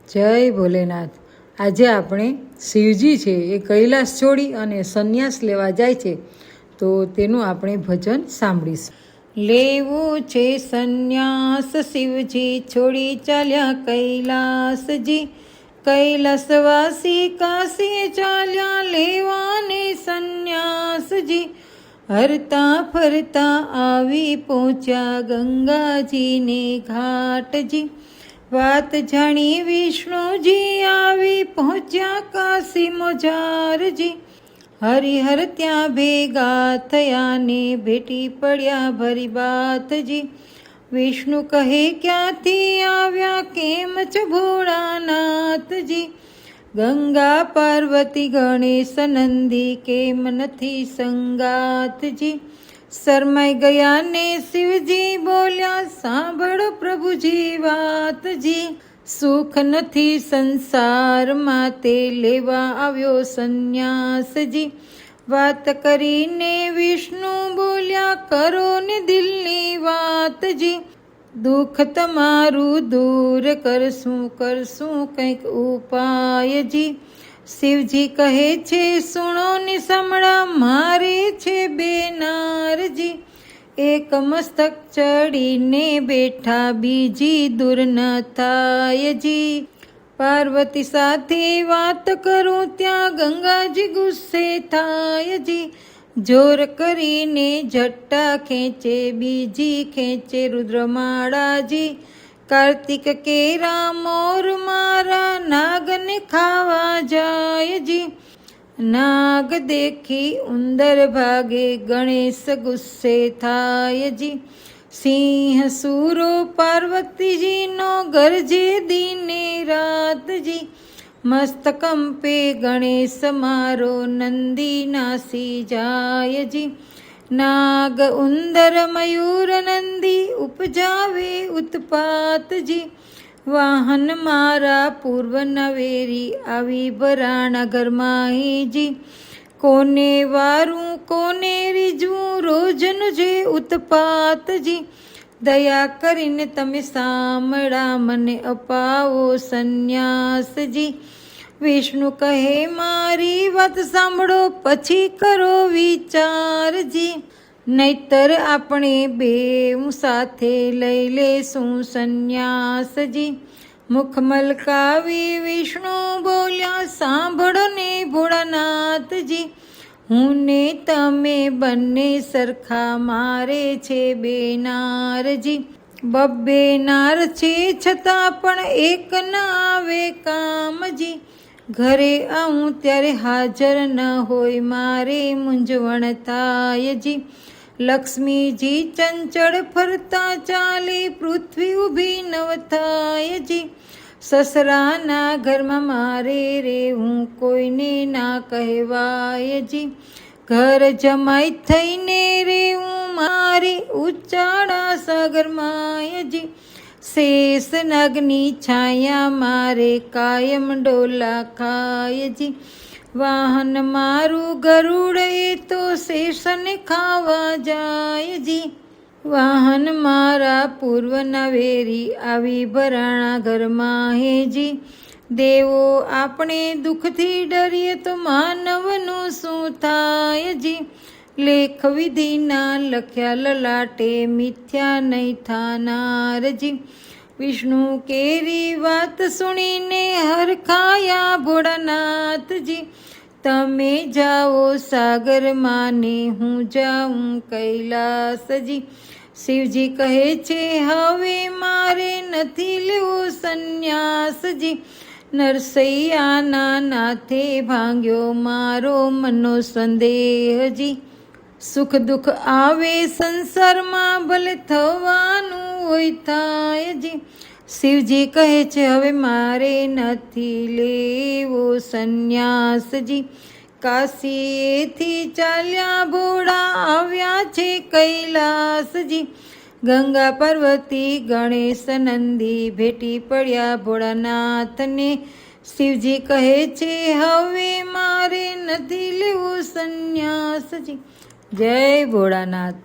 જય ભોલેનાથ। આજે આપણે શિવજી છે એ કૈલાસ છોડી અને સંન્યાસ લેવા જાય છે, તો તેનું આપણે ભજન સાંભળીશું। લેવું છે સંન્યાસ શિવજી છોડી ચાલ્યા કૈલાસજી, કૈલાસવાસી કાશી ચાલ્યા લેવાને સંન્યાસજી। હરતા ફરતા આવી પહોંચ્યા ગંગાજીને ઘાટજી, વાત જાણી વિષ્ણુજી આવી પહોંચ્યા કાશી મોજારજી। હરિહર ત્યાં ભેગા થયા ને ભેટી પડ્યા ભરી બાતજી। વિષ્ણુ કહે ક્યાંથી આવ્યા કેમ છો ભોળાનાથજી, ગંગા પાર્વતી ગણેશ નંદી કેમ નથી સંગાતજી। શરમાઈ ગયા ને શિવજી બોલ્યા સાંભળો પ્રભુજી વાતજી, સુખ નથી સંસારમાં તે લેવા આવ્યો સંન્યાસજી। વાત કરીને વિષ્ણુ બોલ્યા કરો ને દિલની વાતજી, દુઃખ તમારું દૂર કરશું કંઈક ઉપાયજી। શિવજી કહે છે સુણો ને સાંભળા મારે છે બે નારજી, એક મસ્તક ચડીને બેઠા બીજી દૂર ન થાયજી। પાર્વતી સાથે વાત કરું ત્યાં ગંગાજી ગુસ્સે થાયજી, જોર કરીને જટ્ટા ખેંચે બીજી ખેંચે રુદ્રમાળાજી। કાર્તિક કેરા મોર મારા નાગને ખાવા જાયજી, નાગ દેખી ઉંદર ભાગે ગણેશ ગુસ્સે થાયજી। સિંહ સૂરો પાર્વતીજીનો ગરજે દિને રાતજી, મસ્ત કંપે ગણેશ મારો નંદી નાસી જાયજી। નાગ ઉંદર મયુર નંદી ઉપજાવે ઉત્પાતજી, વાહન મારા પૂર્વ નવેરી આવી ભરાણા ઘરમાહીજી। કોને વારું કોને રીઝવું રોજનું જે ઉત્પાતજી, દયા કરીને તમે સાંભળા મને અપાવો સંન્યાસજી। વિષ્ણુ કહે મારી વાત સાંભળો પછી કરો વિચારજી, નહીતર આપણે બેઉ સાથે લઈ લેશું સંન્યાસજી। મુખ મલકાવી વિષ્ણુ બોલ્યા સાંભળો ને ભોળાનાથજી, હું ને તમે બંને સરખા મારે છે બે નારજી। બબ્બે નાર છે છતાં પણ એક ન આવે કામજી, ઘરે આવું ત્યારે હાજર ન હોય મારે મૂંઝવણ થાયજી। લક્ષ્મીજી ચંચળ ફરતા ચાલી પૃથ્વી ઊભી નવ થાયજી, સસરાના ઘરમાં મારે રહેવું કોઈને ના કહેવાયજી। ઘર જમાઈ થઈને રહેવું મારી ઉચ્ચાળા સાગરમાંયજી, શેષ નાગની છાયા મારે કાયમ ડોલા ખાયજી। વાહન મારું ગરુડ એ તો શેષને ખાવા જાયજી, વાહન મારા પૂર્વ નવેરી આવી ભરાણા ઘરમાં હેજી। દેવો આપણે દુઃખથી ડરીએ તો માનવનું શું થાયજી, લેખ વિધિના લખ્યા લલાટે મિથ્યા નહીં થાનારજી। વિષ્ણુ કેરી વાત સુણીને હરખાયા ભોળાનાથજી, તમે જાઓ સાગરમાં ને હું જાઉં કૈલાસજી। શિવજી કહે છે હવે મારે નથી લેવું સંન્યાસજી, નરસૈયાના નાથે ભાંગ્યો મારો મનનો સંદેહજી। સુખ દુઃખ આવે સંસારમાં ભલે થવાનું હોય થાયજી, શિવજી કહે છે હવે મારે નથી લેવો સંન્યાસજી। કાશીએથી ચાલ્યા ભોળા આવ્યા છે કૈલાસજી, ગંગા પાર્વતી ગણેશ નંદી ભેટી પડ્યા ભોળાનાથને। શિવજી કહે છે હવે મારે નથી લેવું સંન્યાસજી। જય ભોળાનાથ।